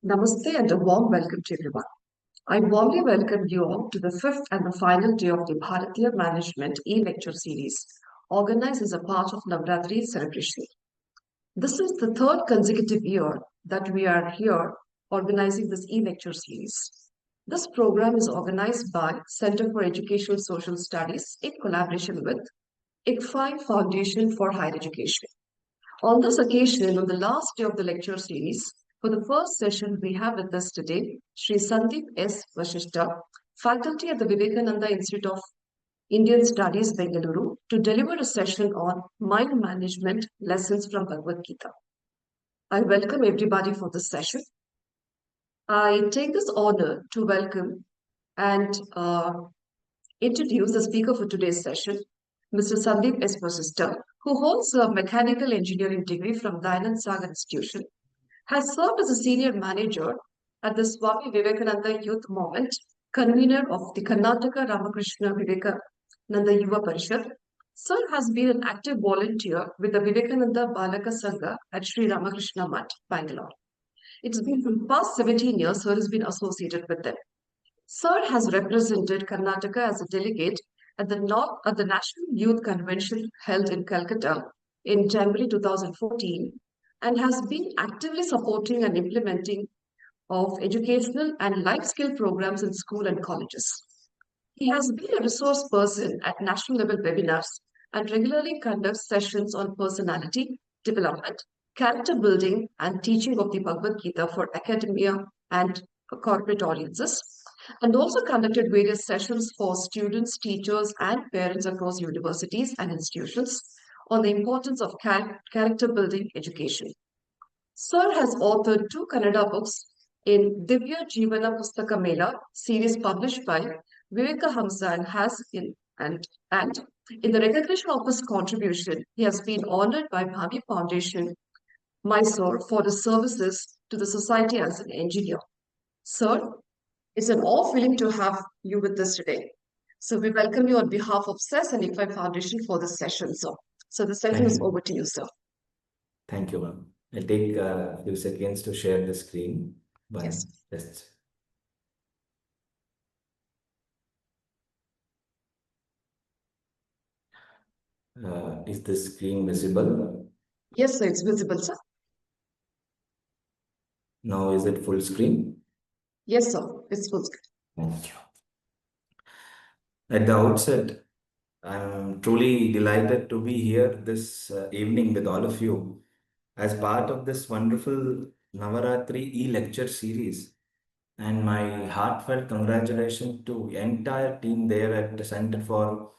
Namaste and a warm welcome to everyone. I warmly welcome you all to the fifth and the final day of the Bharatiya Management e-lecture series, organized as a part of Navaratri celebration. This is the third consecutive year that we are here organizing this e-lecture series. This program is organized by Center for Educational Social Studies in collaboration with SVYM Foundation for Higher Education. On this occasion, on the last day of the lecture series, for the first session, we have with us today Shri Sandeep Vasista, faculty at the Vivekananda Institute of Indian Studies, Bengaluru, to deliver a session on mind management lessons from Bhagavadgita. I welcome everybody for this session. I take this honor to welcome and introduce the speaker for today's session, Mr. Sandeep Vasista, who holds a mechanical engineering degree from Dayanand Sagar Institution, has served as a senior manager at the Swami Vivekananda Youth Movement, convener of the Karnataka Ramakrishna Vivekananda Yuva Parishad. Sir has been an active volunteer with the Vivekananda Balaka Sangha at Shri Ramakrishna Mutt, Bangalore. It's been for the past 17 years, Sir has been associated with them. Sir has represented Karnataka as a delegate at the National Youth Convention held in Calcutta in January 2014 and has been actively supporting and implementing of educational and life skill programs in school and colleges. He has been a resource person at national level webinars and regularly conducts sessions on personality development, character building, and teaching of the Bhagavad Gita for academia and corporate audiences, and also conducted various sessions for students, teachers, and parents across universities and institutions on the importance of character building education. Sir has authored two Kannada books in Divya Jeevana Pustaka Mela series published by Viveka Hamsa and in the recognition of his contribution, he has been honored by Bhavi Foundation, Mysore, for his services to the society as an engineer. Sir, it's an awe feeling to have you with us today. So we welcome you on behalf of SES and IFI Foundation for this session, sir. So the session is over to you, sir. Thank you, ma'am. I'll take a few seconds to share the screen. Yes. Is the screen visible? Yes, sir, it's visible, sir. Now is it full screen? Yes, sir, it's full screen. Thank you. At the outset, I'm truly delighted to be here this evening with all of you as part of this wonderful Navaratri e-lecture series. And my heartfelt congratulations to the entire team there at the Center for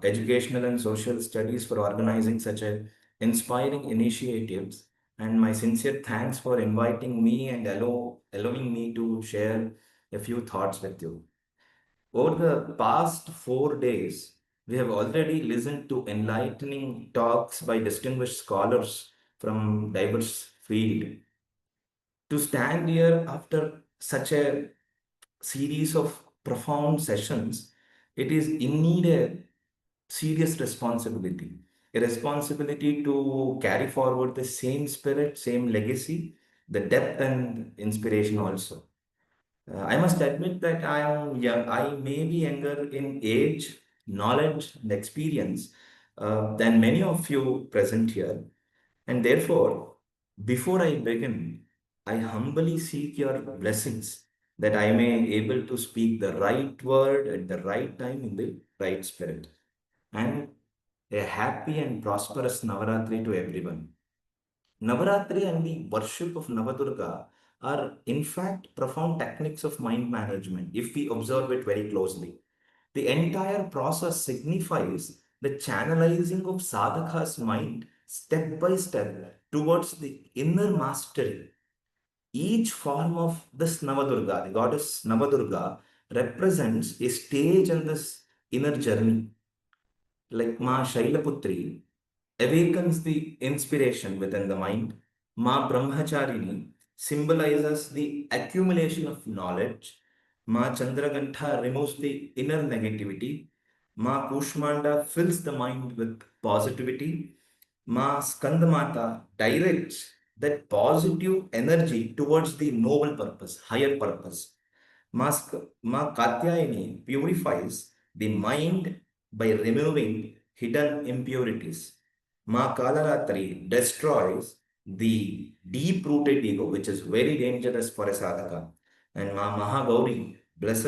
Educational and Social Studies for organizing such a inspiring initiatives. And my sincere thanks for inviting me and allowing me to share a few thoughts with you. Over the past 4 days, we have already listened to enlightening talks by distinguished scholars from diverse fields. To stand here after such a series of profound sessions, it is indeed a serious responsibility. A responsibility to carry forward the same spirit, same legacy, the depth and inspiration also. I must admit that I am young. I may be younger in age, knowledge, and experience than many of you present here. And therefore, before I begin, I humbly seek your blessings that I may able to speak the right word at the right time in the right spirit. And a happy and prosperous Navaratri to everyone. Navaratri and the worship of Navadurga are in fact profound techniques of mind management if we observe it very closely. The entire process signifies the channelizing of sadhaka's mind step by step towards the inner mastery. Each form of this Navadurga, the goddess Navadurga, represents a stage in this inner journey. Like Ma Shailaputri awakens the inspiration within the mind. Ma Brahmacharini symbolizes the accumulation of knowledge. Ma Chandragantha removes the inner negativity. Ma Kushmanda fills the mind with positivity. Ma Skandamata directs that positive energy towards the noble purpose, higher purpose. Ma Katyayani purifies the mind by removing hidden impurities. Ma Kalaratri destroys the deep-rooted ego, which is very dangerous for a sadhaka. And Ma Mahagauri bless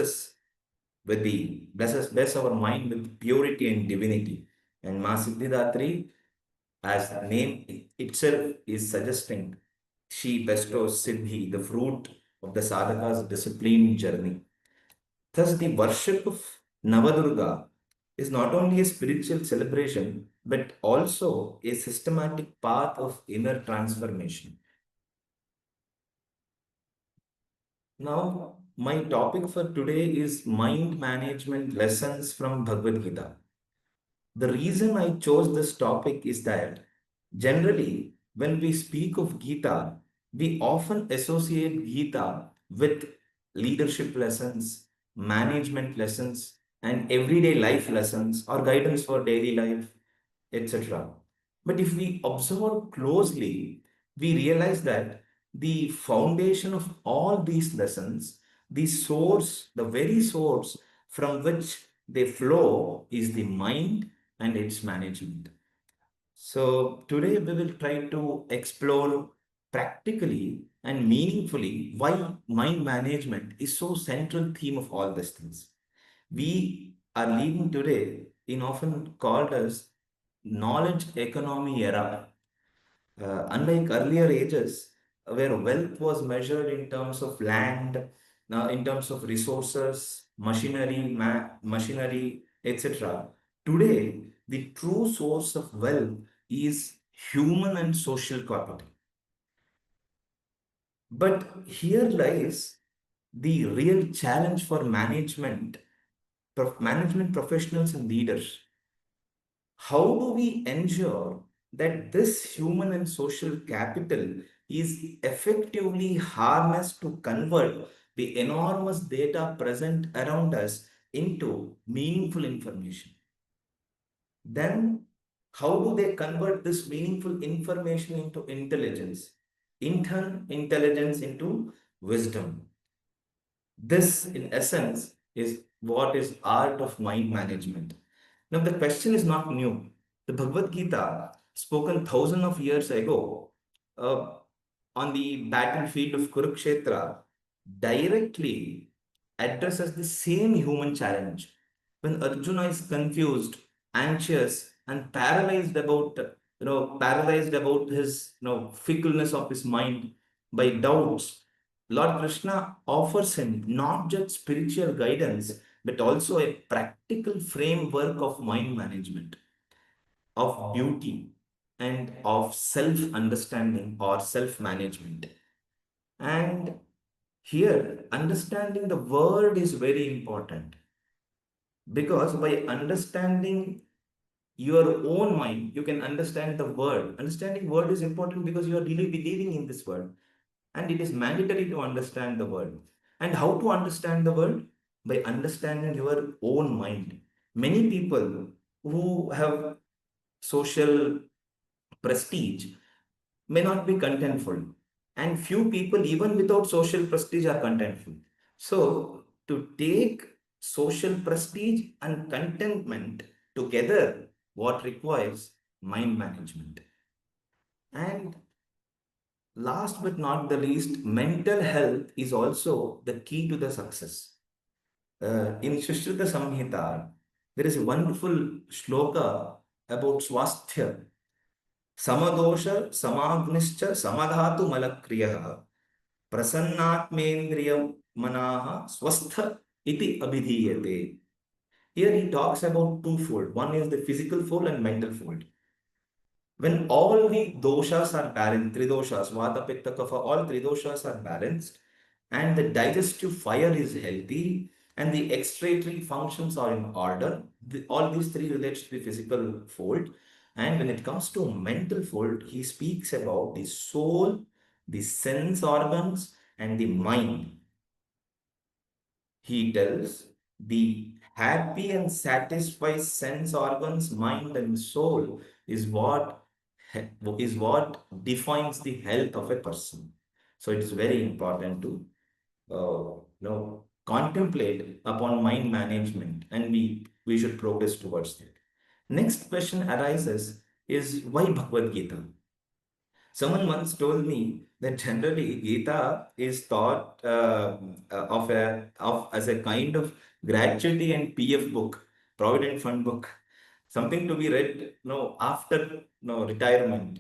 our mind with purity and divinity. And Ma Siddhidatri, as the name itself is suggesting, she bestows Siddhi, the fruit of the sadhaka's disciplined journey. Thus, the worship of Navadurga is not only a spiritual celebration, but also a systematic path of inner transformation. Now, my topic for today is mind management lessons from Bhagavad Gita. The reason I chose this topic is that generally, when we speak of Gita, we often associate Gita with leadership lessons, management lessons, and everyday life lessons or guidance for daily life, etc. But if we observe closely, we realize that the foundation of all these lessons, the source, the very source from which they flow, is the mind and its management. So today we will try to explore practically and meaningfully why mind management is so central theme of all these things. We are living today in often called as knowledge economy era. Unlike earlier ages, where wealth was measured in terms of land, in terms of resources, machinery, etc. Today, the true source of wealth is human and social capital. But here lies the real challenge for management professionals and leaders. How do we ensure that this human and social capital is effectively harnessed to convert the enormous data present around us into meaningful information? Then, how do they convert this meaningful information into intelligence? In turn, intelligence into wisdom. This, in essence, is what is art of mind management. Now, the question is not new. The Bhagavad Gita, spoken thousands of years ago, uh, on the battlefield of Kurukshetra, directly addresses the same human challenge. When Arjuna is confused, anxious, and paralyzed about his, fickleness of his mind by doubts, Lord Krishna offers him not just spiritual guidance, but also a practical framework of mind management, of beauty, and of self understanding or self management. And here, understanding the word is very important because by understanding your own mind, you can understand the world. Understanding word is important because you are really believing in this world, and it is mandatory to understand the world. And how to understand the world? By understanding your own mind. Many people who have social prestige may not be contentful, and few people, even without social prestige, are contentful. So, to take social prestige and contentment together, what requires mind management. And last but not the least, mental health is also the key to the success. In Sushruta Samhita, there is a wonderful shloka about swasthya. Samadosha samagnischa samadhatu malakriyah prasannatmendriyam manaha swastha iti abhidhiyate. Here he talks about twofold. One is the physical fold and mental fold. When all the doshas are balanced, three doshas, vata, pitta, kapha, all three doshas are balanced, and the digestive fire is healthy, and the excretory functions are in order, all these three relates to the physical fold. And when it comes to mental fold, he speaks about the soul, the sense organs, and the mind. He tells the happy and satisfied sense organs, mind, and soul is what is what defines the health of a person. So it is very important to contemplate upon mind management, and we should progress towards that. Next question arises is why Bhagavad Gita? Someone once told me that generally Gita is thought of as a kind of gratuity and PF book, provident fund book, something to be read after retirement.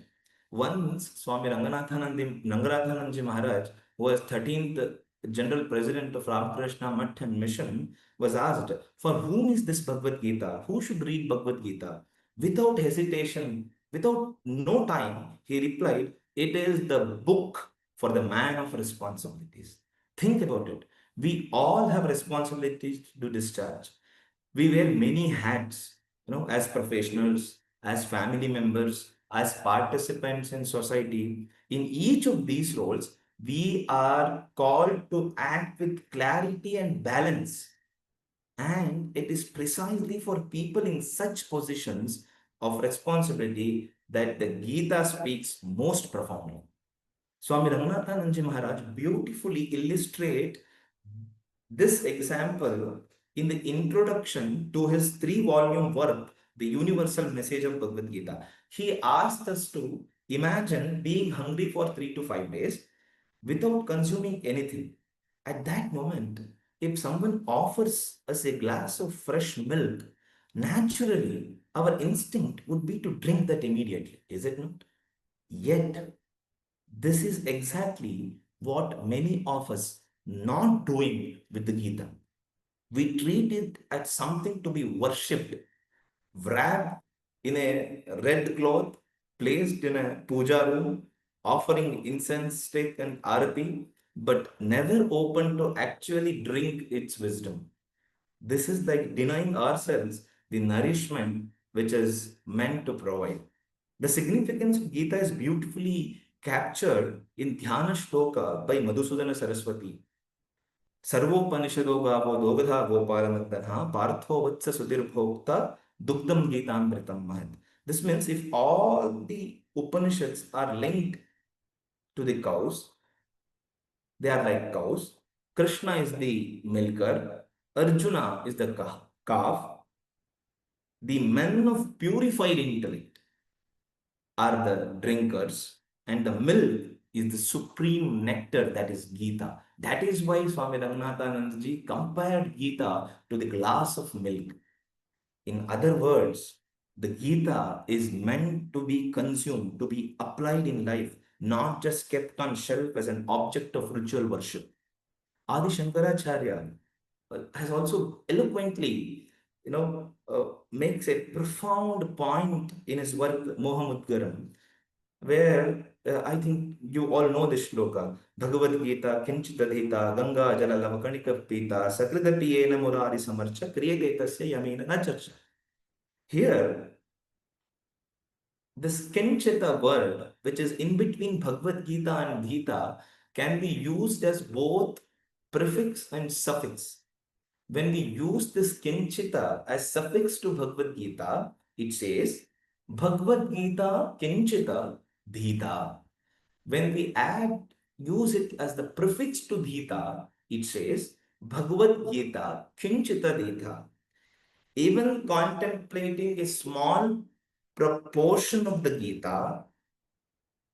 Once Swami Ranganathananji Maharaj, who was 13th General President of Ramakrishna Math and Mission, was asked, for whom is this Bhagavad Gita? Who should read Bhagavad Gita? Without hesitation, without no time, he replied, it is the book for the man of responsibilities. Think about it. We all have responsibilities to discharge. We wear many hats, as professionals, as family members, as participants in society. In each of these roles, we are called to act with clarity and balance. And it is precisely for people in such positions of responsibility that the Gita speaks most profoundly. Swami Ramanathananji Maharaj beautifully illustrate this example in the introduction to his 3-volume work, The Universal Message of Bhagavad Gita. He asked us to imagine being hungry for 3 to 5 days without consuming anything. At that moment, if someone offers us a glass of fresh milk, naturally our instinct would be to drink that immediately, is it not? Yet, this is exactly what many of us not doing with the Gita. We treat it as something to be worshipped, wrapped in a red cloth, placed in a puja room, offering incense stick and arati, but never open to actually drink its wisdom. This is like denying ourselves the nourishment which is meant to provide. The significance of Gita is beautifully captured in Dhyana Shloka by Madhusudana Saraswati. Sarvopanishado gavo dogdha gopalanandana partho vatsa sudirbhokta dugdam gitamritam mahad. This means if all the Upanishads are linked to the cows, they are like cows. Krishna is the milker, Arjuna is the calf, the men of purified intellect are the drinkers, and the milk is the supreme nectar, that is Gita. That is why Swami Raghunathanandaji compared Gita to the glass of milk. In other words, the Gita is meant to be consumed, to be applied in life, not just kept on shelf as an object of ritual worship. Adi Shankaracharya has also eloquently, makes a profound point in his work Mohamudgaram, where I think you all know this shloka. Bhagavadgita kinchitadhita ganga jala lavakanika pita sakridapiyena murari samarcha kriyegetasya yamena nacharcha. Here, this kinchita word, which is in between Bhagavad Gita and Gita, can be used as both prefix and suffix. When we use this kinchita as suffix to Bhagavad Gita, it says Bhagavad Gita kinchita dhita. When we use it as the prefix to Gita, it says Bhagavad Gita kinchita dhita. Even contemplating a small proportion of the Gita,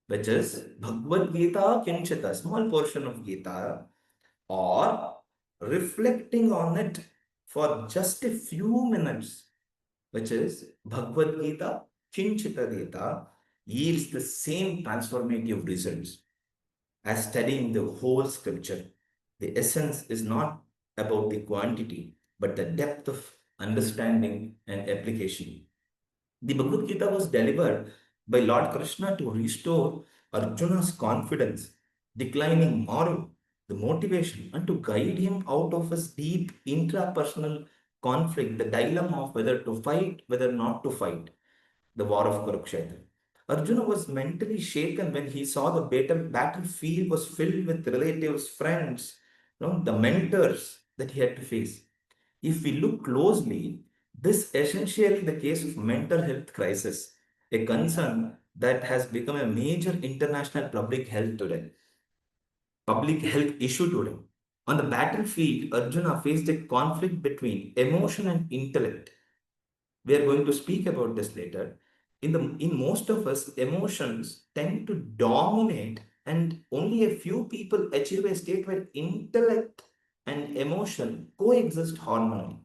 which is Bhagavad Gita kinchita, small portion of Gita, or reflecting on it for just a few minutes, which is Bhagavad Gita kinchita Gita, yields the same transformative results as studying the whole scripture. The essence is not about the quantity, but the depth of understanding and application. The Bhagavad Gita was delivered by Lord Krishna to restore Arjuna's confidence, declining morale, the motivation, and to guide him out of his deep intrapersonal conflict, the dilemma of whether to fight, whether not to fight, the war of Kurukshetra. Arjuna was mentally shaken when he saw the battlefield was filled with relatives, friends, the mentors that he had to face. If we look closely, this essentially the case of mental health crisis, a concern that has become a major international public health issue today. On the battlefield, Arjuna faced a conflict between emotion and intellect. We are going to speak about this later. In most of us, emotions tend to dominate, and only a few people achieve a state where intellect and emotion coexist harmoniously.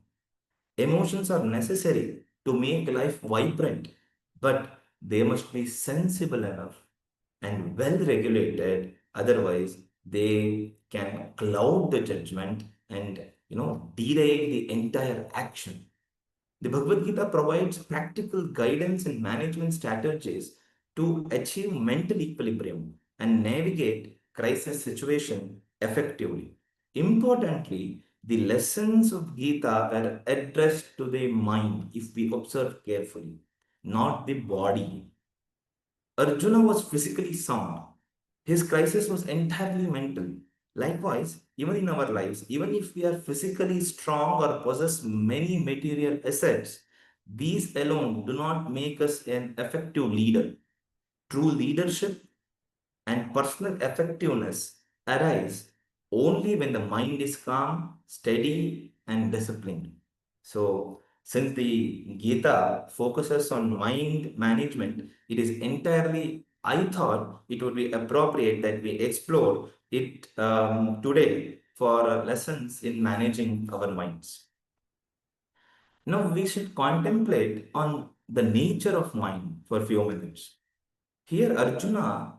Emotions are necessary to make life vibrant, but they must be sensible enough and well regulated. Otherwise, they can cloud the judgment and derail the entire action. The Bhagavad Gita provides practical guidance and management strategies to achieve mental equilibrium and navigate crisis situation effectively. Importantly, the lessons of Gita are addressed to the mind if we observe carefully, not the body. Arjuna was physically sound. His crisis was entirely mental. Likewise, even in our lives, even if we are physically strong or possess many material assets, these alone do not make us an effective leader. True leadership and personal effectiveness arise only when the mind is calm, steady, and disciplined. So, since the Gita focuses on mind management, it is entirely, I thought it would be appropriate that we explore it today for lessons in managing our minds. Now, we should contemplate on the nature of mind for a few minutes. Here, Arjuna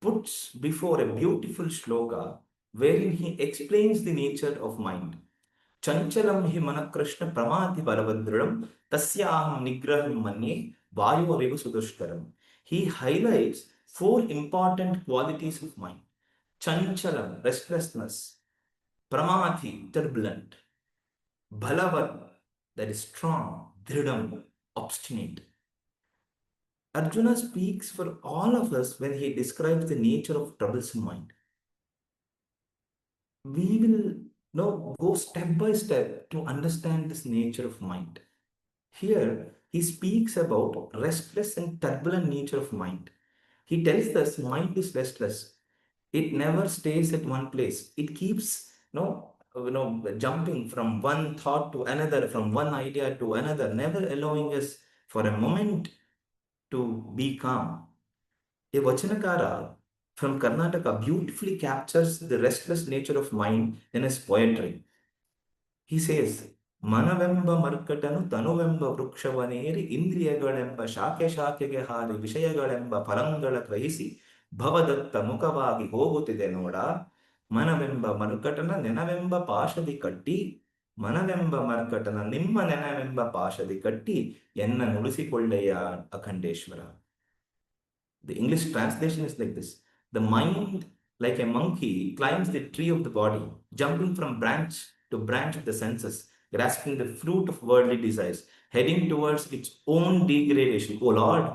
puts before a beautiful shloka wherein he explains the nature of mind. Chanchalam hi manakrishna pramati balavadridam tasyaham nigraham manye vayoreva sudushkaram. He highlights four important qualities of mind. Chanchalam, restlessness. Pramati, turbulent. Balavad, that is strong. Dridam, obstinate. Arjuna speaks for all of us when he describes the nature of troublesome mind. We will now go step by step to understand this nature of mind. Here, he speaks about restless and turbulent nature of mind. He tells us mind is restless. It never stays at one place. It keeps, jumping from one thought to another, from one idea to another, never allowing us for a moment to be calm. A Vachanakara from Karnataka beautifully captures the restless nature of mind in his poetry. He says, ಮನವೆಂಬ ಮರ್ಕಟನು ತನುವೆಂಬ ವೃಕ್ಷವನೇರಿ ಇಂದ್ರಿಯಗಳೆಂಬ ಶಾಖೆ ಶಾಖೆಗೆ ಹಾರಿ ವಿಷಯಗಳೆಂಬ ಫಲಂಗಳ ಗ್ರಹಿಸಿ ಭವದತ್ತ ಮುಖವಾಗಿ ಹೋಗುತ್ತಿದೆ ನೋಡ ಮನವೆಂಬ ಮರ್ಕಟನ ನೆನವೆಂಬ ಪಾಶದಿ ಕಟ್ಟಿ ಮನವೆಂಬ ಮರ್ಕಟನ ನಿಮ್ಮ ನೆನವೆಂಬ ಪಾಶದಿ ಕಟ್ಟಿ ಎನ್ನ ನುಡಿಸಿಕೊಳ್ಳೆಯ Akhandeshwara. The English translation is like this. The mind, like a monkey, climbs the tree of the body, jumping from branch to branch of the senses, grasping the fruit of worldly desires, heading towards its own degradation. O Lord,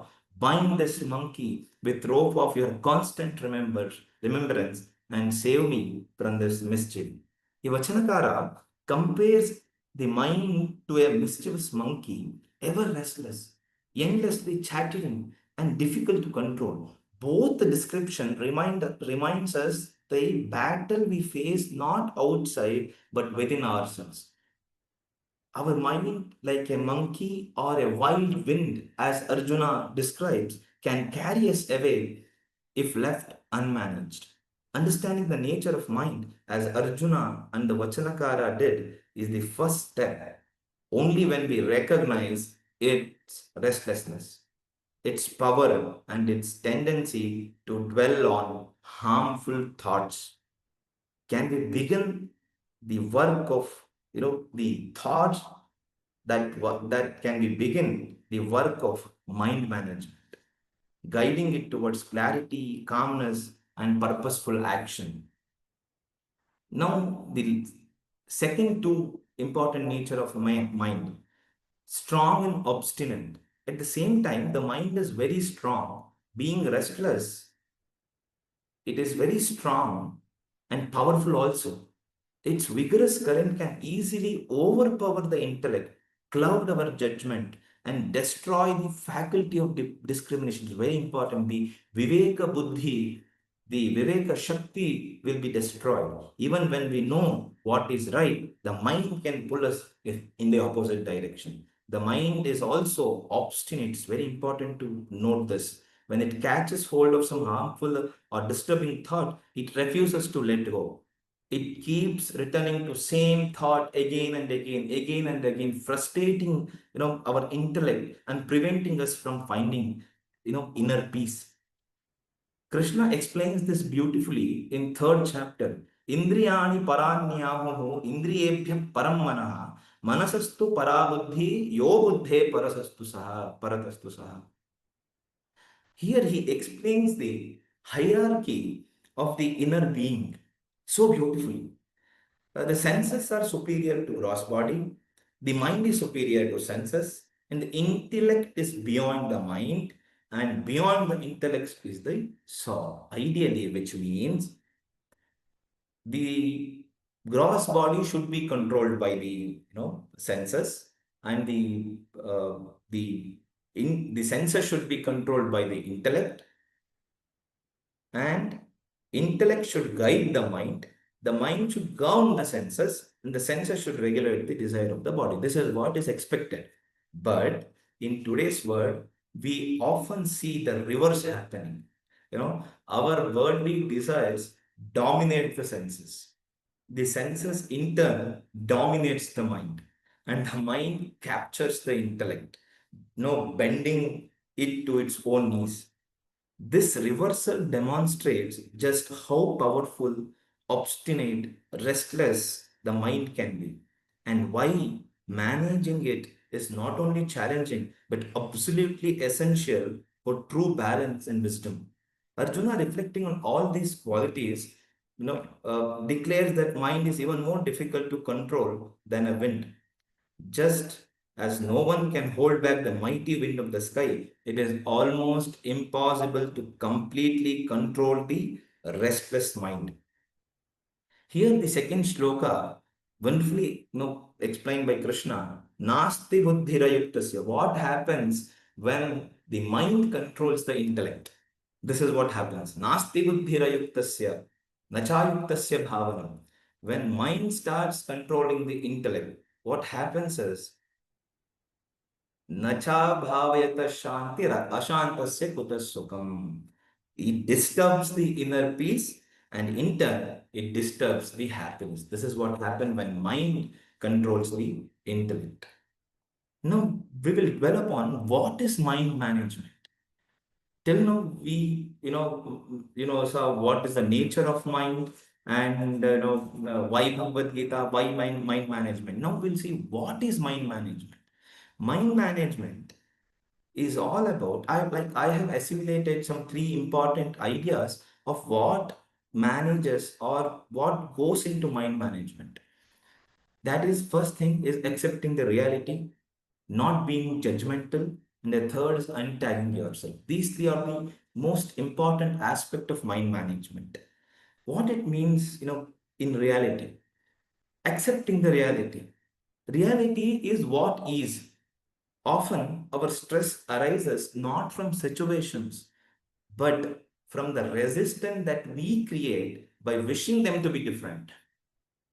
bind this monkey with rope of your constant remembrance and save me from this mischief. The Vachanakara compares the mind to a mischievous monkey, ever restless, endlessly chattering, and difficult to control. Both the description reminds us the battle we face not outside but within ourselves. Our mind, like a monkey or a wild wind, as Arjuna describes, can carry us away if left unmanaged. Understanding the nature of mind, as Arjuna and the Vachanakara did, is the first step. Only when we recognize its restlessness, its power, and its tendency to dwell on harmful thoughts, can we begin the work of the thoughts that can we begin the work of mind management, guiding it towards clarity, calmness, and purposeful action. Now, the second two important nature of my mind, strong and obstinate. At the same time, the mind is very strong. Being restless, it is very strong and powerful also. Its vigorous current can easily overpower the intellect, cloud our judgment, and destroy the faculty of discrimination. It's very important. The Viveka Buddhi, the Viveka Shakti will be destroyed. Even when we know what is right, the mind can pull us in the opposite direction. The mind is also obstinate. It's very important to note this. When it catches hold of some harmful or disturbing thought, it refuses to let go. It keeps returning to same thought again and again, frustrating, our intellect and preventing us from finding, inner peace. Krishna explains this beautifully in third chapter. Indriyani paranyamuhu indriyebhya param manaha manasastu parabuddhi yo buddhe paratastu saha. Here he explains the hierarchy of the inner being so beautifully. The senses are superior to gross body, the mind is superior to senses, and the intellect is beyond the mind, and beyond the intellect is the soul. Ideally, which means the gross body should be controlled by the senses, and the senses should be controlled by the intellect, and intellect should guide the mind. The mind should govern the senses, and the senses should regulate the desire of the body. This is what is expected. But in today's world, we often see the reverse happening. Our worldly desires dominate the senses. The senses, in turn, dominates the mind, and the mind captures the intellect, bending it to its own needs. This reversal demonstrates just how powerful, obstinate, restless the mind can be, and why managing it is not only challenging but absolutely essential for true balance and wisdom. Arjuna, reflecting on all these qualities, declares that mind is even more difficult to control than a wind. Just as no one can hold back the mighty wind of the sky, it is almost impossible to completely control the restless mind. Here, the second shloka, wonderfully explained by Krishna, Nasti buddhirayuktasya. What happens when the mind controls the intellect? This is what happens. Nasti buddhirayuktasya, nachayuktasya bhavanam. When mind starts controlling the intellect, what happens is Nacha bhavayata shanti ashantasya kutasukam. It disturbs the inner peace, and in turn it disturbs the happiness. This is what happens when mind controls the intellect. Now we will dwell upon what is mind management. Till now we so what is the nature of mind, and why Bhagavadgita, why mind management. Now we'll see what is mind management. Mind management is all about, I have assimilated some three important ideas of what manages or what goes into mind management. That is, first thing is accepting the reality, not being judgmental, and the third is untagging yourself. These three are the most important aspect of mind management. What it means, in reality, accepting the reality. Reality is what is. Often, our stress arises not from situations, but from the resistance that we create by wishing them to be different.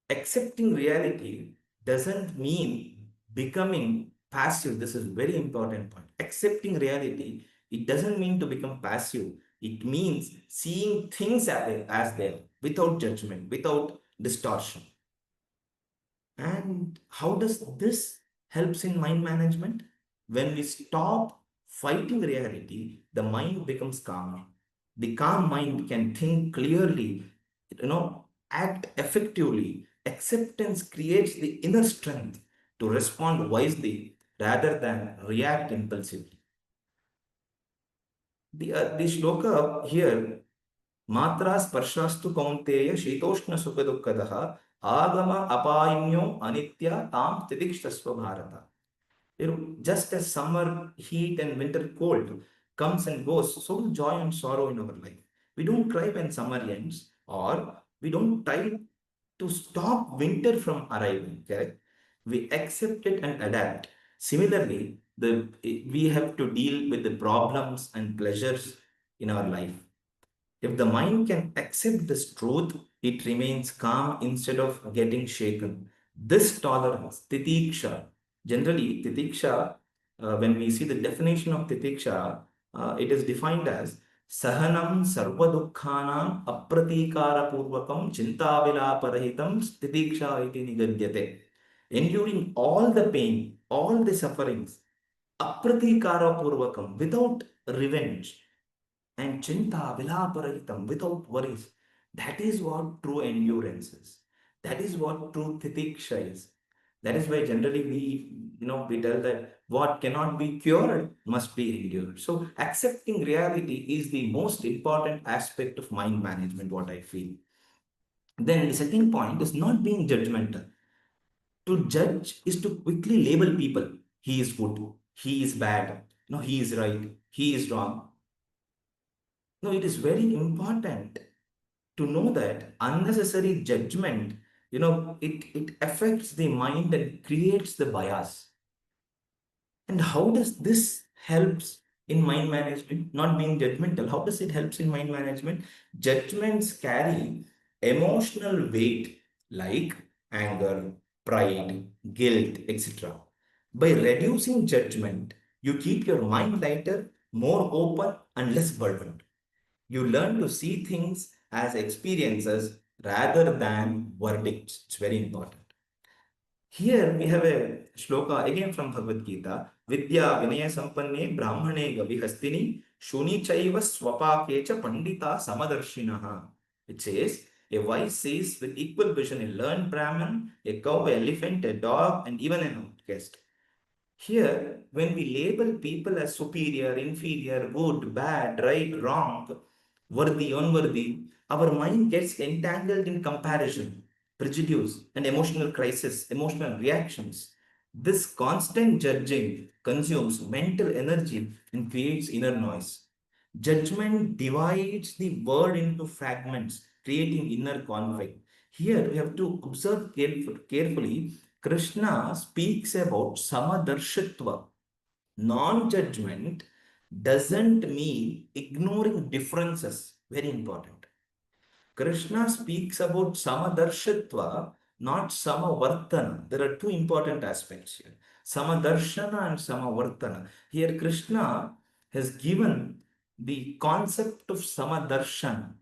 Accepting reality doesn't mean becoming passive. This is a very important point. Accepting reality, it doesn't mean to become passive. It means seeing things as they are, without judgment, without distortion. And how does this helps in mind management? When we stop fighting reality, the mind becomes calmer. The calm mind can think clearly, act effectively. Acceptance creates the inner strength to respond wisely rather than react impulsively. The shloka here, Matra sparshastu kaunteya shitoshna sukha agama apayinyo anitya tam titikshasva bharata. Just as summer heat and winter cold comes and goes, so will joy and sorrow in our life. We don't cry when summer ends, or we don't try to stop winter from arriving. Okay? We accept it and adapt. Similarly, we have to deal with the problems and pleasures in our life. If the mind can accept this truth, it remains calm instead of getting shaken. This tolerance, titiksha, generally, titiksha, when we see the definition of titiksha, it is defined as sahanam sarvadukhanam apratikara purvakam chintavilaparahitam titiksha iti nigadyate. Enduring all the pain, all the sufferings, apratikara purvakam, without revenge and chinta vilaparahitam, without worries. That is what true endurance is. That is what true titiksha is. That is why generally we tell that what cannot be cured must be endured. So accepting reality is the most important aspect of mind management, what I feel. Then the second point is not being judgmental. To judge is to quickly label people. He is good, he is bad, no, he is right, he is wrong. No, it is very important to know that unnecessary judgment, it affects the mind and creates the bias. And how does this helps in mind management? Not being judgmental, how does it helps in mind management? Judgments carry emotional weight like anger, pride, guilt, etc. By reducing judgment, you keep your mind lighter, more open, and less burdened. You learn to see things as experiences rather than verdicts. It's very important. Here we have a shloka again from Bhagavad Gita. Vidya vinaya sampanne brahmane gavihastini shuni chaiva swapakecha pandita samadarshinaha. It says, a wise sees with equal vision a learned Brahmin, a cow, an elephant, a dog, and even an outcast. Here, when we label people as superior, inferior, good, bad, right, wrong, worthy, unworthy, our mind gets entangled in comparison, prejudice, and emotional crisis, emotional reactions. This constant judging consumes mental energy and creates inner noise. Judgment divides the word into fragments, creating inner conflict. Here we have to observe carefully. Krishna speaks about samadarshitva. Non-judgment doesn't mean ignoring differences. Very important. Krishna speaks about samadarshitva, not samavartana. There are two important aspects here. Samadarshana and samavartana. Here Krishna has given the concept of samadarshana.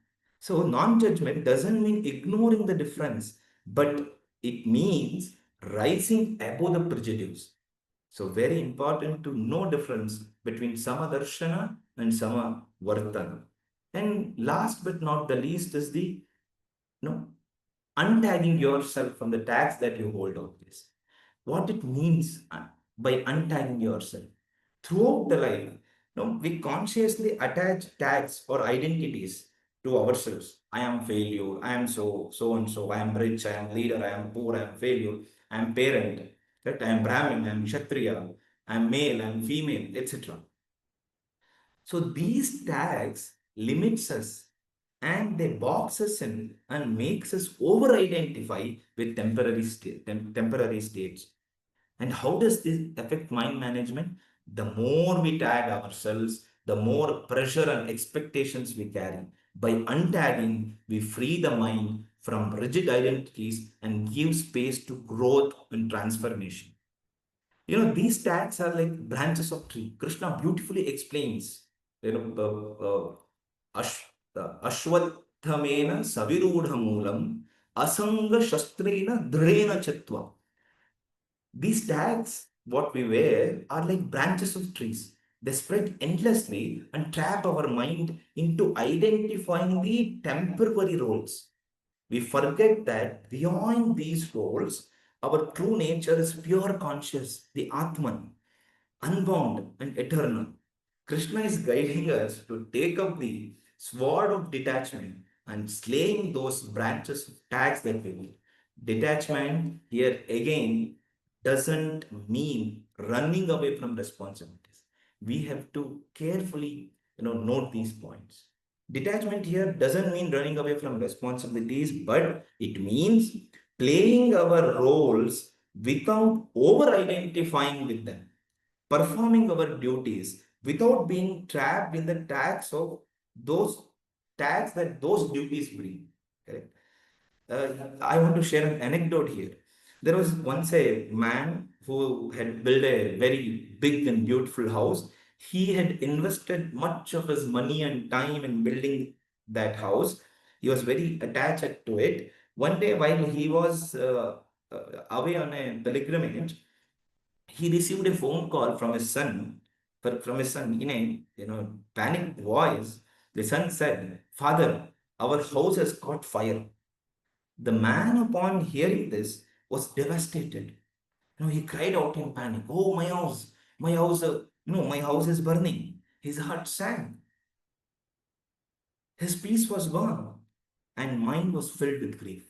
So non-judgment doesn't mean ignoring the difference, but it means rising above the prejudice. So very important to know difference between samadarshana and samavartana. And last but not the least is the untagging yourself from the tags that you hold on this. What it means by untagging yourself. Throughout the life, we consciously attach tags or identities to ourselves. I am failure, I am so and so, I am rich, I am leader, I am poor, I am failure, I am parent, right? I am Brahmin, I am Kshatriya, I am male, I am female, etc. So these tags limits us and they box us in and makes us over-identify with temporary states. And how does this affect mind management? The more we tag ourselves, the more pressure and expectations we carry. By untagging, we free the mind from rigid identities and give space to growth and transformation. These tags are like branches of tree. Krishna beautifully explains, Ash, Ashwathamena Savirudha Moolam Asanga Shastrena Dhrena Chatva. These tags, what we wear, are like branches of trees. They spread endlessly and trap our mind into identifying the temporary roles. We forget that beyond these roles, our true nature is pure conscious, the Atman, unbound and eternal. Krishna is guiding us to take up the sword of detachment and slaying those branches of tags that we need. Detachment here again doesn't mean running away from responsibilities. We have to carefully note these points. Detachment here doesn't mean running away from responsibilities, but it means playing our roles without over identifying with them. performing our duties without being trapped in the tags of those tags that those duties bring. Correct? I want to share an anecdote here. There was once a man who had built a very big and beautiful house. He had invested much of his money and time in building that house. He was very attached to it. One day, while he was away on a pilgrimage, he received a phone call from his son. From his son, in a panicked voice, the son said, "Father, our house has caught fire." The man, upon hearing this, was devastated. He cried out in panic, "Oh, my house, my house is burning." His heart sank. His peace was gone, and mine was filled with grief.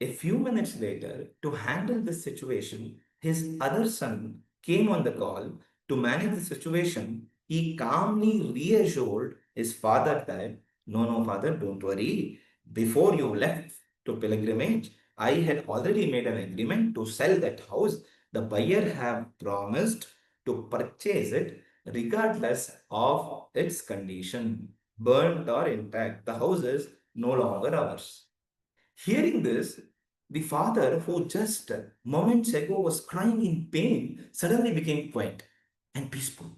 A few minutes later, to handle this situation, his other son came on the call to manage the situation. He calmly reassured his father that, "No, no, father, don't worry. Before you left to pilgrimage, I had already made an agreement to sell that house. The buyer have promised to purchase it regardless of its condition, burnt or intact. The house is no longer ours." Hearing this, the father, who just moments ago was crying in pain, suddenly became quiet and peaceful.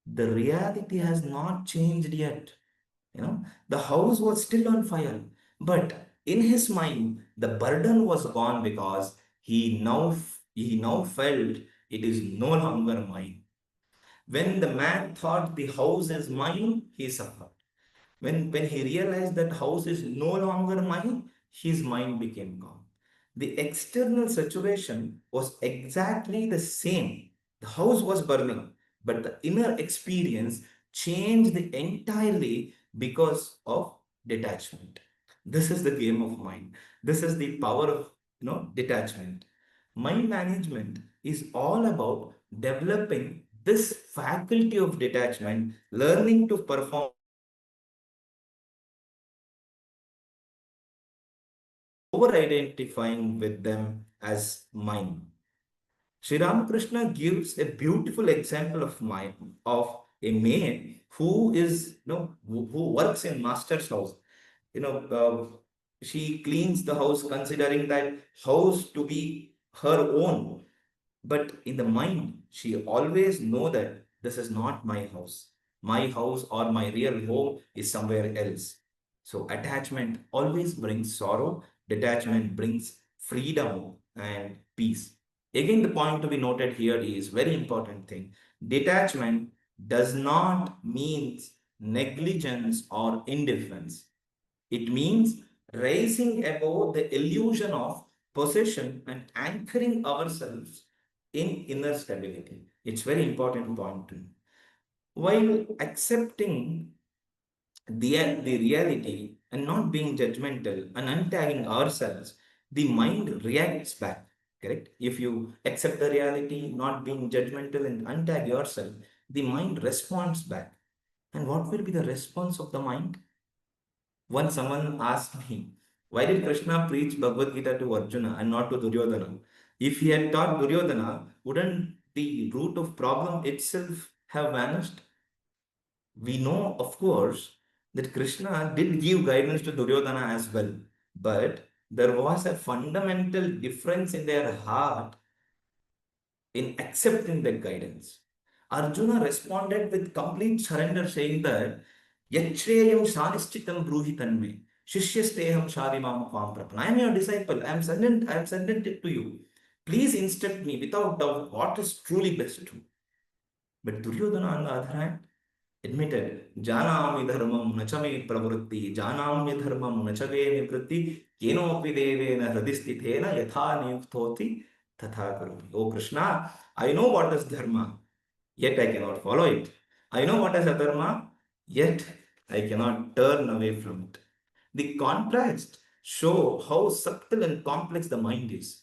The reality has not changed yet. The house was still on fire, but in his mind, the burden was gone because he now felt it is no longer mine. When the man thought the house is mine, he suffered. When he realized that house is no longer mine, his mind became calm. The external situation was exactly the same. The house was burning, but the inner experience changed entirely because of detachment. This is the game of mind. This is the power of detachment. Mind management is all about developing this faculty of detachment, learning to perform over identifying with them as mine. Sri Ramakrishna gives a beautiful example of mine of a maid who is who works in master's house. You know, she cleans the house considering that house to be her own. But in the mind, she always know that this is not my house. My house or my real home is somewhere else. So attachment always brings sorrow. Detachment brings freedom and peace. Again, the point to be noted here is very important thing. Detachment does not mean negligence or indifference. It means rising above the illusion of possession and anchoring ourselves in inner stability. It's very important point to know. While accepting the reality and not being judgmental and untagging ourselves, the mind reacts back. Correct? If you accept the reality, not being judgmental and untag yourself, the mind responds back. And what will be the response of the mind? Once someone asked me, why did Krishna preach Bhagavad Gita to Arjuna and not to Duryodhana? If he had taught Duryodhana, wouldn't the root of problem itself have vanished? We know, of course, that Krishna did give guidance to Duryodhana as well, but there was a fundamental difference in their heart in accepting that guidance. Arjuna responded with complete surrender, saying that Yachreyam Sanistitam Bruhitanme, Shishyasteham Shadimam Pamprapan. I am your disciple. I am sending it to you. Please instruct me without doubt what is truly best to. But Duryodhana, on the other hand, admitted, Janami dharmam nachame pravrutti, Janami dharmam nachave nivritti, Kenopi devena hradistithena yatha niyukthoti tatha karumi. Oh Krishna, I know what is dharma, yet I cannot follow it. I know what is adharma, yet I cannot turn away from it. The contrast show how subtle and complex the mind is.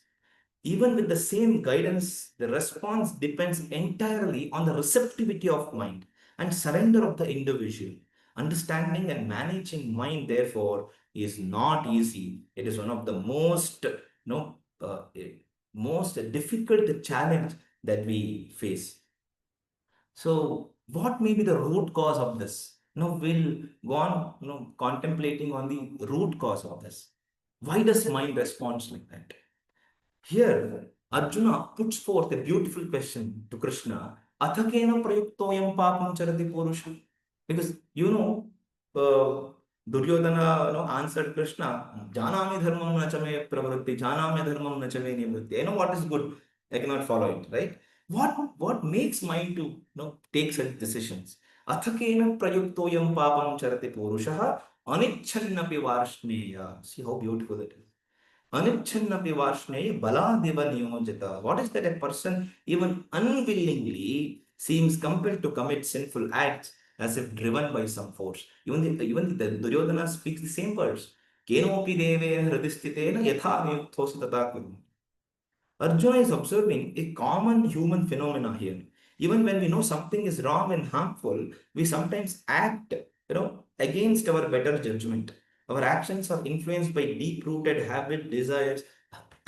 Even with the same guidance, the response depends entirely on the receptivity of mind and surrender of the individual. Understanding and managing mind, therefore, is not easy. It is one of the most, most difficult challenge that we face. So, what may be the root cause of this? We'll go on, contemplating on the root cause of this. Why does mind respond like that? Here, Arjuna puts forth a beautiful question to Krishna. Athakena prayuktoyam papam charati purusha. Because, Duryodhana answered Krishna, Janami dharmam nachame pravritti, janami dharmam nachame nivritti. I know what is good, I cannot follow it, right? What makes mind to take such decisions? Athakena prayuktoyam papam charati purusha, anichannapi varshneya. See how beautiful it is. Anichannapi varshneya baladeva niyojita. What is that? A person even unwillingly seems compelled to commit sinful acts as if driven by some force. Even the Duryodhana speaks the same words. Kenopi devena hridistitena yatha niyuktosi tata kurum. Arjuna is observing a common human phenomena here. Even when we know something is wrong and harmful, we sometimes act, against our better judgment. Our actions are influenced by deep-rooted habit, desires,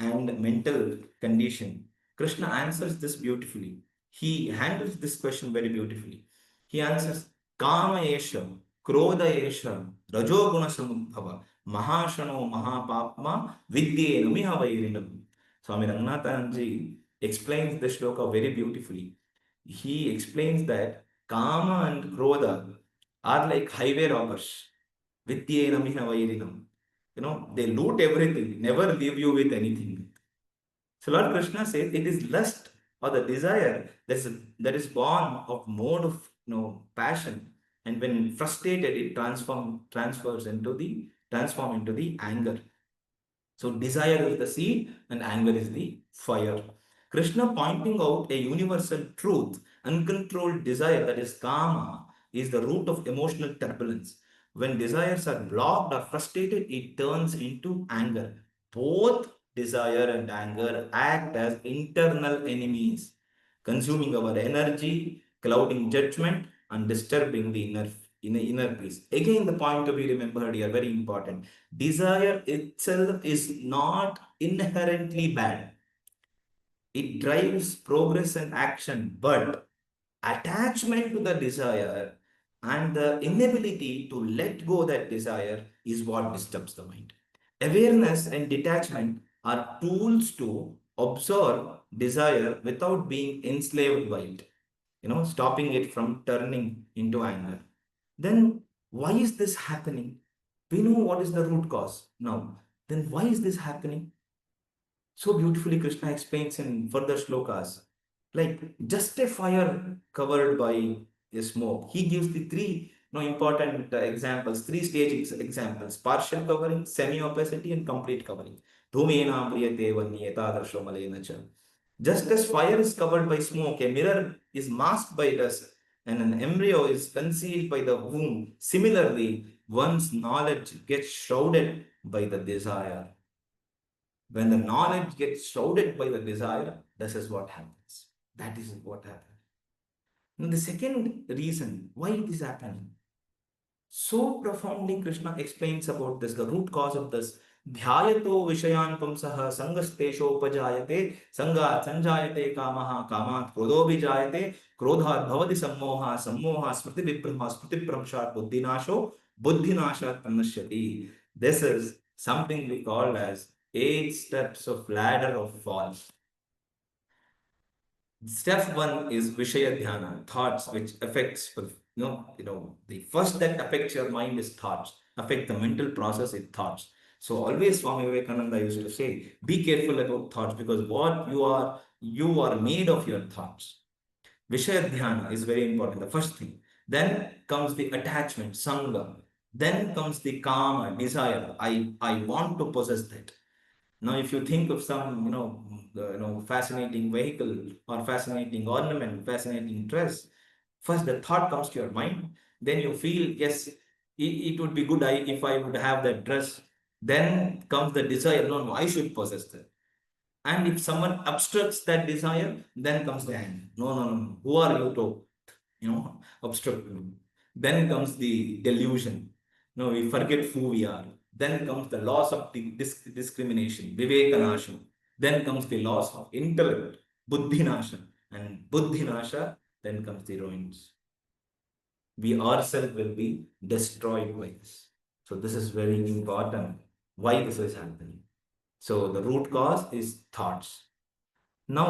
and mental condition. Krishna answers this beautifully. He handles this question very beautifully. He answers, Kama esha, Krodha esha, Rajoguna samudbhava, Mahashano Mahapapma, Vidye Namiha Vairinam. Swami Ranganathanji explains the shloka very beautifully. He explains that Kama and Krodha are like highway robbers. Vidye Namiha Vairinam. They loot everything, never leave you with anything. So Lord Krishna says it is lust or the desire that is born of mode of passion, and when frustrated, it transforms into the anger. So desire is the seed and anger is the fire. Krishna pointing out a universal truth, uncontrolled desire, that is kama, is the root of emotional turbulence. When desires are blocked or frustrated, it turns into anger. Both desire and anger act as internal enemies, consuming our energy, clouding judgment, and disturbing the inner peace. Again, the point to be remembered here, very important. Desire itself is not inherently bad. It drives progress and action, but attachment to the desire and the inability to let go that desire is what disturbs the mind. Awareness and detachment are tools to observe desire without being enslaved by it, stopping it from turning into anger. Then why is this happening? We know what is the root cause now. Then why is this happening? So beautifully Krishna explains in further shlokas. Like just a fire covered by a smoke. He gives the three important examples, three stage examples: partial covering, semi-opacity, and complete covering. Dhumena priyate vanye tadarsham malena cha. Just as fire is covered by smoke, a mirror is masked by dust, and an embryo is concealed by the womb. Similarly, one's knowledge gets shrouded by the desire. When the knowledge gets shrouded by the desire, this is what happens. That is what happens. Now, the second reason why it is happening, so profoundly Krishna explains about this, the root cause of this. Dhyayato vishayan pamsaha sangastesho upajayate sangat sanjayate kamaha kamat krodho vijayate krodhat bhavati sammoha sammoha smriti vibrahma smriti pramshat buddhinasho buddhinashat pranashyati. This is something we call as 8 steps of ladder of fall. Step one is Vishaya Dhyana, thoughts which affects, the first that affects your mind is thoughts, affect the mental process is thoughts. So always Swami Vivekananda used to say, be careful about thoughts because you are made of your thoughts. Vishaya Dhyana is very important, the first thing. Then comes the attachment, Sangha. Then comes the kama, desire. I want to possess that. Now, if you think of some, fascinating vehicle or fascinating ornament, fascinating dress, first the thought comes to your mind. Then you feel, yes, it would be good if I would have that dress. Then comes the desire, no, I should possess that. And if someone obstructs that desire, then comes the anger. No, no, no. Who are you to, obstruct me? Then comes the delusion. No, we forget who we are. Then comes the loss of discrimination, Vivekanasha. Then comes the loss of intellect, Buddhinasha. and buddhi nasha, then comes the ruins. We ourselves will be destroyed by this. So this is very important. Why this is happening? So the root cause is thoughts. Now,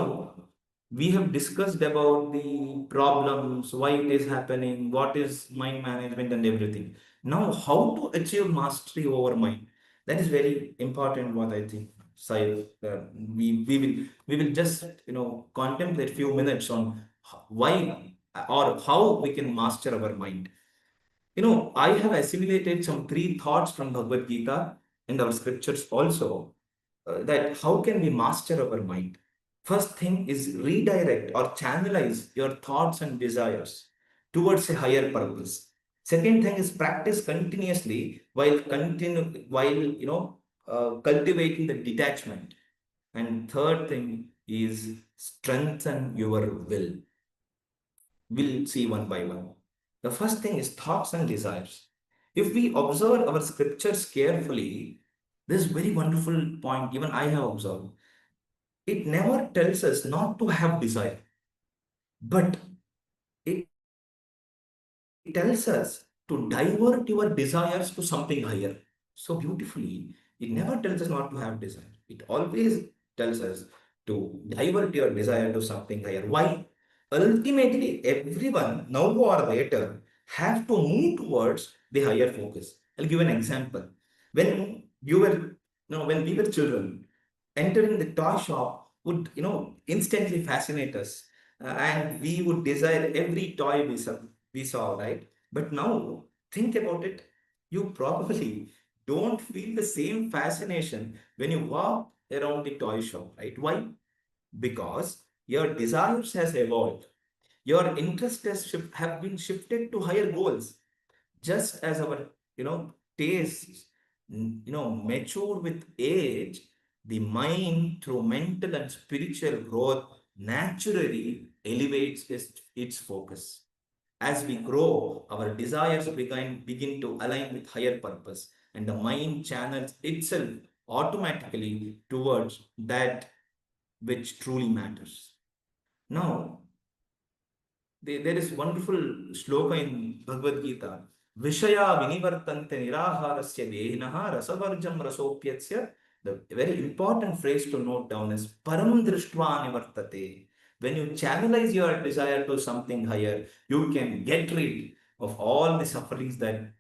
we have discussed about the problems, why it is happening, what is mind management and everything. Now, how to achieve mastery over mind? That is very important, what I think. Sai, we will just contemplate few minutes on why or how we can master our mind. I have assimilated some three thoughts from Bhagavad Gita and our scriptures also, that how can we master our mind? First thing is redirect or channelize your thoughts and desires towards a higher purpose. Second thing is practice continuously while cultivating the detachment. And third thing is strengthen your will. We'll see one by one. The first thing is thoughts and desires. If we observe our scriptures carefully, this very wonderful point, even I have observed, it never tells us not to have desire, but it tells us to divert your desires to something higher. So beautifully, it never tells us not to have desire. It always tells us to divert your desire to something higher. Why? Ultimately, everyone, now or later, have to move towards the higher focus. I'll give an example. When you were, when we were children, entering the toy shop would, instantly fascinate us. And we would desire every toy we saw, right? But now, think about it. You probably don't feel the same fascination when you walk around the toy shop, right? Why? Because your desires has evolved. Your interest have been shifted to higher goals. Just as our, tastes, mature with age, the mind through mental and spiritual growth naturally elevates its focus. As we grow, our desires begin to align with higher purpose, and the mind channels itself automatically towards that which truly matters. Now, there is wonderful shloka in Bhagavad Gita. Vishaya vinivartante niraharasya dehinaha rasavarjam rasopyatsya. The very important phrase to note down is param drishtva nivartate. When you channelize your desire to something higher, you can get rid of all the sufferings that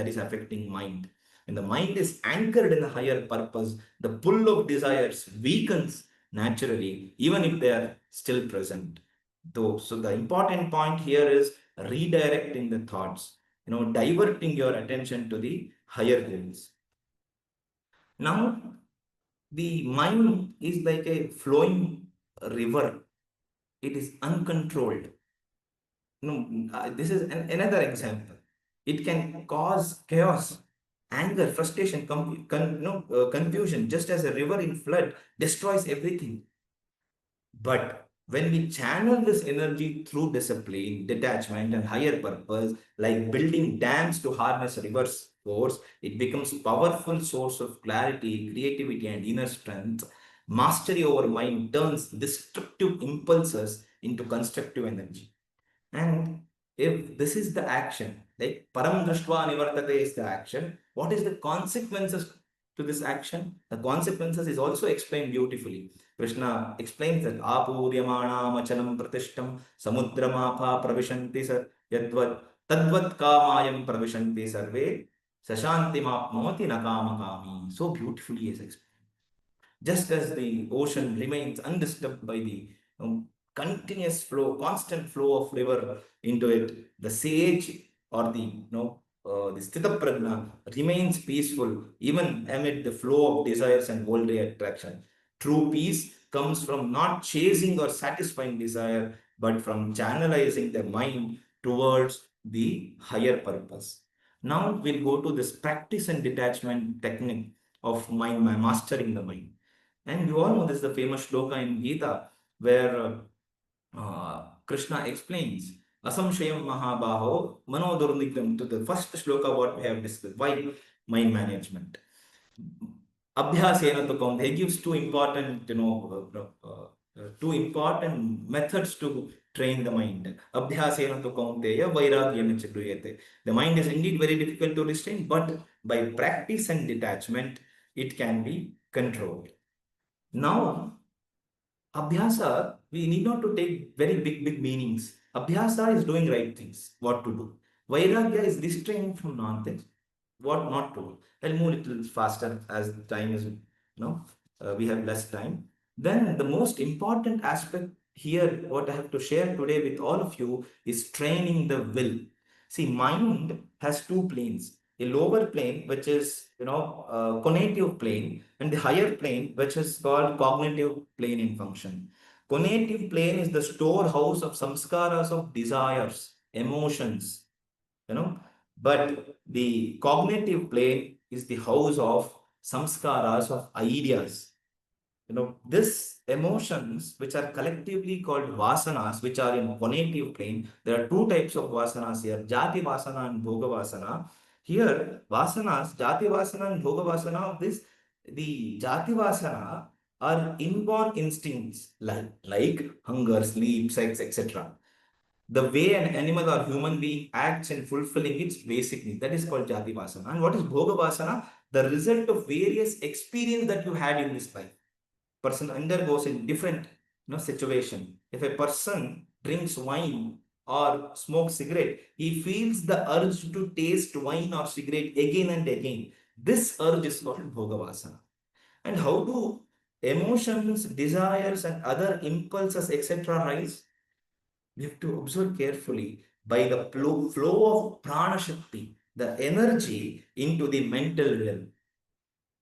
is affecting mind. When the mind is anchored in a higher purpose, the pull of desires weakens naturally, even if they are still present. Though, so the important point here is redirecting the thoughts, diverting your attention to the higher goals. Now, the mind is like a flowing river. It is uncontrolled. This is another example. It can cause chaos, anger, frustration, confusion, just as a river in flood destroys everything. But when we channel this energy through discipline, detachment, and higher purpose, like building dams to harness reverse force, it becomes a powerful source of clarity, creativity, and inner strength. Mastery over mind turns destructive impulses into constructive energy. And if this is the action, like param drishtva nivartate is the action, what is the consequences to this action? The consequences is also explained beautifully. Krishna explains that apuryamana machanam pratishtam samudramapha pravishanti yadvat tadvat kamayam pravishanti sarve sashanti mapnoti nakamakami. So beautifully is explained. Just as the ocean remains undisturbed by the continuous flow, constant flow of river into it, the sage or the sthita prajna remains peaceful even amid the flow of desires and worldly attraction. True peace comes from not chasing or satisfying desire, but from channelizing the mind towards the higher purpose. Now we'll go to this practice and detachment technique of mind, mastering the mind. And you all know this is the famous shloka in Gita where Krishna explains Asamshayam Mahabaho Manodurnigram to the first shloka what we have discussed. Why mind management? Abhyasena to count. He gives two important, two important methods to train the mind. Abhyasena tu kaunteya vairagyam cha griyate. The mind is indeed very difficult to restrain, but by practice and detachment, it can be controlled. Now, Abhyasa, we need not to take very big meanings. Abhyasa is doing right things, what to do. Vairagya is restraining from non-things, what not to do. I'll move a little faster as time is, we have less time. Then the most important aspect here, what I have to share today with all of you is training the will. See, mind has two planes. A lower plane, which is, conative plane, and the higher plane, which is called cognitive plane in function. Conative plane is the storehouse of samskaras of desires, emotions, but the cognitive plane is the house of samskaras of ideas. This emotions, which are collectively called vasanas, which are in conative plane. There are two types of vasanas here, jati vasana and bhoga vasana. Here, vasanas, jati vasana and bhoga vasana of this, the jati vasana are inborn instincts like hunger, sleep, sex, etc. The way an animal or human being acts in fulfilling its basic need, that is called jati vasana. And what is bhoga vasana? The result of various experience that you had in this life. Person undergoes in different situation. If a person drinks wine or smokes cigarette, he feels the urge to taste wine or cigarette again and again. This urge is called bhogavasana. And how do emotions, desires, and other impulses, etc., rise? We have to observe carefully by the flow of prana shakti, the energy into the mental realm.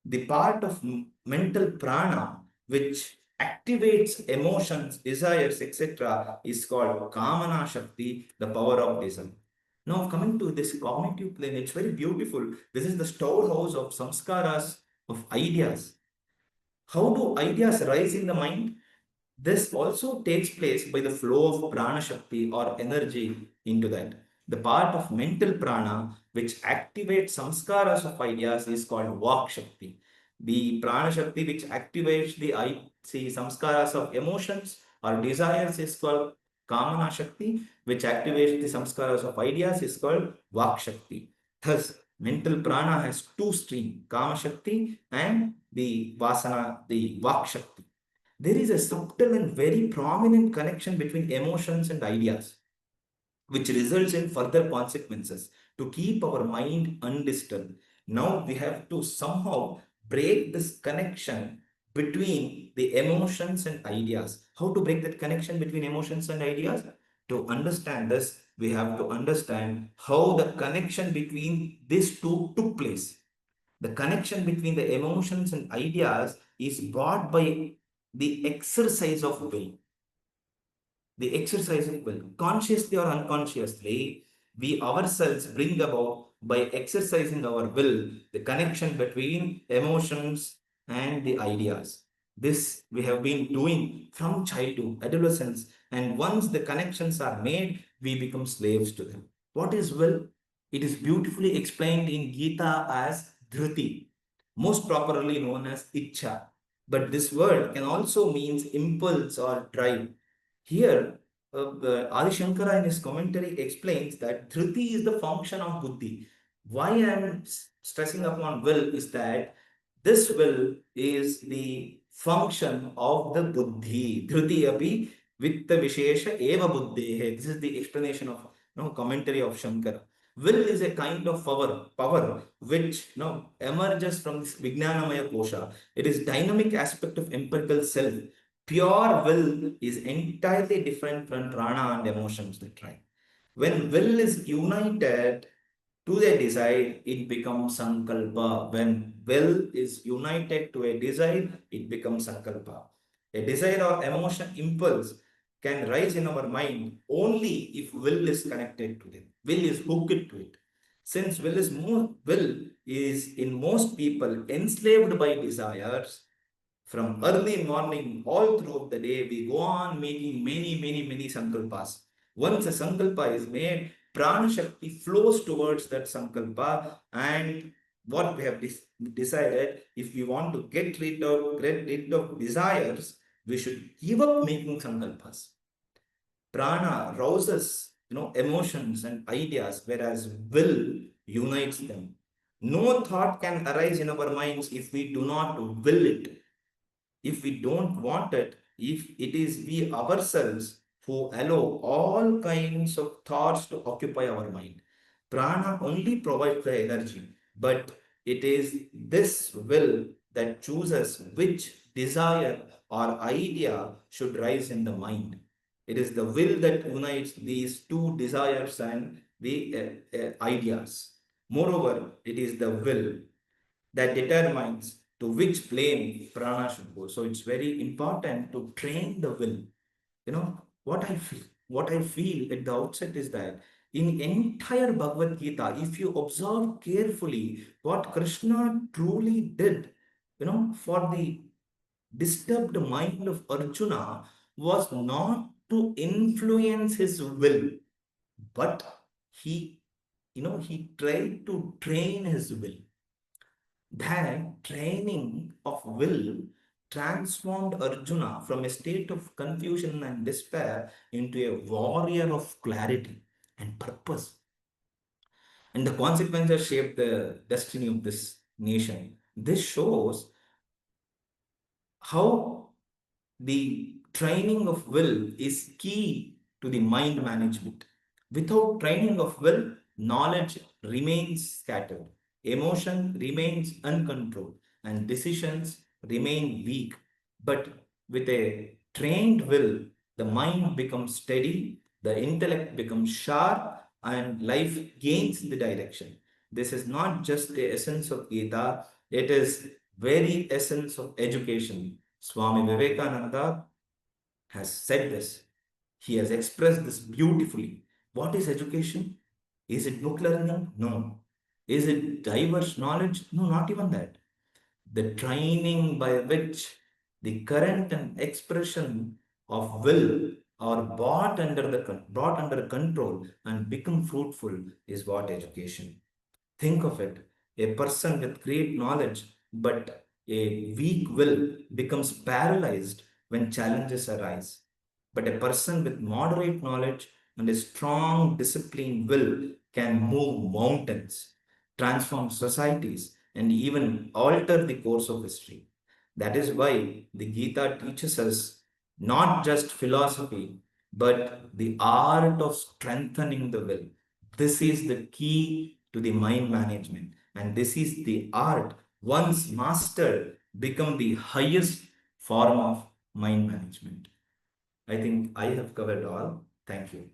The part of mental prana which activates emotions, desires, etc., is called Kamana Shakti, the power of desire. Now, coming to this cognitive plane, it's very beautiful. This is the storehouse of samskaras, of ideas. How do ideas rise in the mind? This also takes place by the flow of prana shakti or energy into that. The part of mental prana which activates samskaras of ideas is called vak shakti. The prana shakti which activates the samskaras of emotions or desires is called kamana shakti, which activates the samskaras of ideas is called vak shakti. Thus, mental prana has two streams, kama shakti and the vasana, the vak shakti. There is a subtle and very prominent connection between emotions and ideas, which results in further consequences to keep our mind undisturbed. Now we have to somehow break this connection between the emotions and ideas. How to break that connection between emotions and ideas? To understand this, we have to understand how the connection between these two took place. The connection between the emotions and ideas is brought by the exercise of will. The exercise of will, consciously or unconsciously, we ourselves bring about by exercising our will the connection between emotions and the ideas. This we have been doing from childhood, adolescence, and once the connections are made, we become slaves to them. What is will? It is beautifully explained in Gita as dhriti, most properly known as ichcha. But this word can also mean impulse or drive. Here, Adi Shankara in his commentary explains that dhriti is the function of buddhi. Why I am stressing upon will is that this will is the function of the buddhi. Dhriti api vitta vishesha eva buddhehe. This is the explanation of commentary of Shankara. Will is a kind of power which emerges from this Vijnanamaya kosha. It is dynamic aspect of empirical self. Pure will is entirely different from prana and emotions that try. When will is united to a desire, it becomes sankalpa. When will is united to a desire, it becomes sankalpa. A desire or emotion impulse can rise in our mind only if will is connected to it. Will is hooked to it. Since will is in most people enslaved by desires, from early morning all throughout the day, we go on making many sankalpas. Once a sankalpa is made, prana shakti flows towards that sankalpa, and what we have decided, if we want to get rid of desires, we should give up making sankalpas. Prana rouses, emotions and ideas, whereas will unites them. No thought can arise in our minds if we do not will it. If we don't want it, if it is we ourselves who allow all kinds of thoughts to occupy our mind. Prana only provides the energy, but it is this will that chooses which desire or idea should rise in the mind. It is the will that unites these two desires and the ideas. Moreover, it is the will that determines to which plane prana should go. So it's very important to train the will. What I feel at the outset is that in entire Bhagavad Gita, if you observe carefully what Krishna truly did, for the disturbed mind of Arjuna was not to influence his will, but he, he tried to train his will. That training of will transformed Arjuna from a state of confusion and despair into a warrior of clarity and purpose. And the consequences shaped the destiny of this nation. This shows how the training of will is key to the mind management. Without training of will, knowledge remains scattered, emotion remains uncontrolled, and decisions remain weak. But with a trained will, the mind becomes steady, the intellect becomes sharp, and life gains the direction. This is not just the essence of Gita, it is very essence of education. Swami Vivekananda has said this. He has expressed this beautifully. What is education? Is it book learning? No. Is it diverse knowledge? No, not even that. The training by which the current and expression of will are brought under control and become fruitful is what education. Think of it. A person with great knowledge but a weak will becomes paralyzed when challenges arise. But a person with moderate knowledge and a strong disciplined will can move mountains, transform societies, and even alter the course of history. That is why the Gita teaches us not just philosophy, but the art of strengthening the will. This is the key to the mind management, and this is the art once mastered become the highest form of mind management. I think I have covered all. Thank you.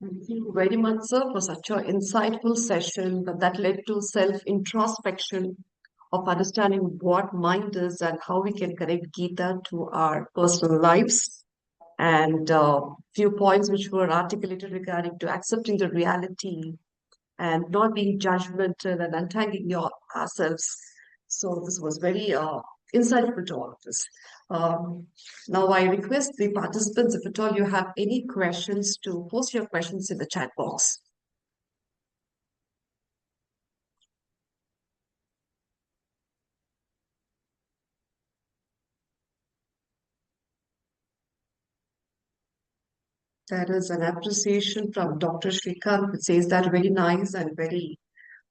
Thank you very much, sir, for such an insightful session that led to self-introspection of understanding what mind is and how we can connect Gita to our personal lives. And few points which were articulated regarding to accepting the reality and not being judgmental and untangling ourselves. So this was very insightful to all of us. Now I request the participants, if at all you have any questions, to post your questions in the chat box. There is an appreciation from Dr. Shrikant, which says that very nice and very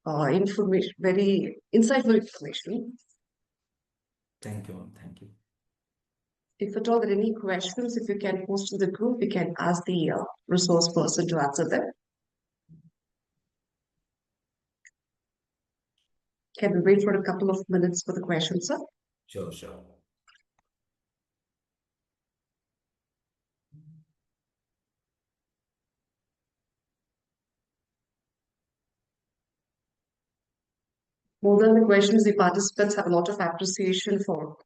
information, very insightful information. Thank you. Thank you. If at all there are any questions, if you can post in the group, we can ask the resource person to answer them. Can we wait for a couple of minutes for the questions, sir? Sure, sure. More than the questions, the participants have a lot of appreciation for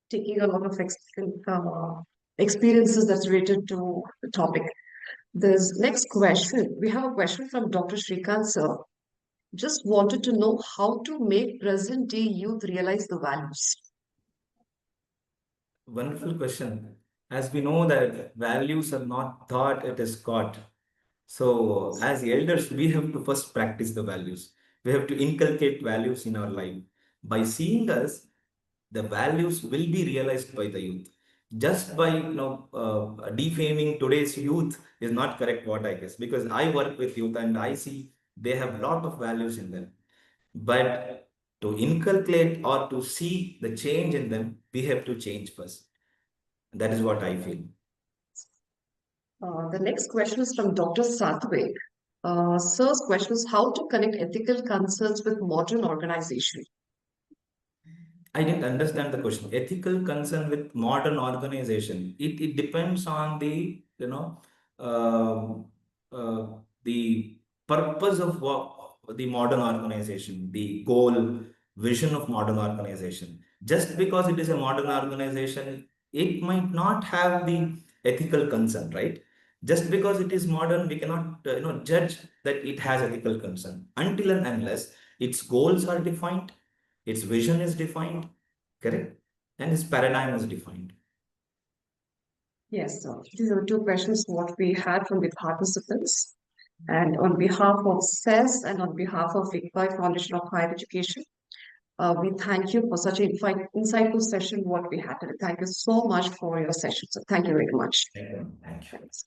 taking a lot of experiences that's related to the topic. This next question, we have a question from Dr. Shrikant, sir. Just wanted to know how to make present day youth realize the values. Wonderful question. As we know that values are not thought, it is caught. So, as elders, we have to first practice the values. We have to inculcate values in our life. By seeing us, the values will be realized by the youth. Just by defaming today's youth is not correct. What I guess, because I work with youth and I see they have lot of values in them. But to inculcate or to see the change in them, we have to change first. That is what I feel. The next question is from Dr. Sathwik. Sir's question is how to connect ethical concerns with modern organization. I didn't understand the question. Ethical concern with modern organization. It depends on the, um uh, the purpose of what the modern organization, the goal, vision of modern organization. Just because it is a modern organization, it might not have the ethical concern, right? Just because it is modern, we cannot, judge that it has ethical concern until and unless its goals are defined, its vision is defined, correct? And its paradigm is defined. Yes, sir. These are two questions what we had from the participants. And on behalf of SES and on behalf of ICPI Foundation of Higher Education, we thank you for such an insightful session what we had today. Thank you so much for your session. So thank you very much. Thank you. Thank you. Thanks.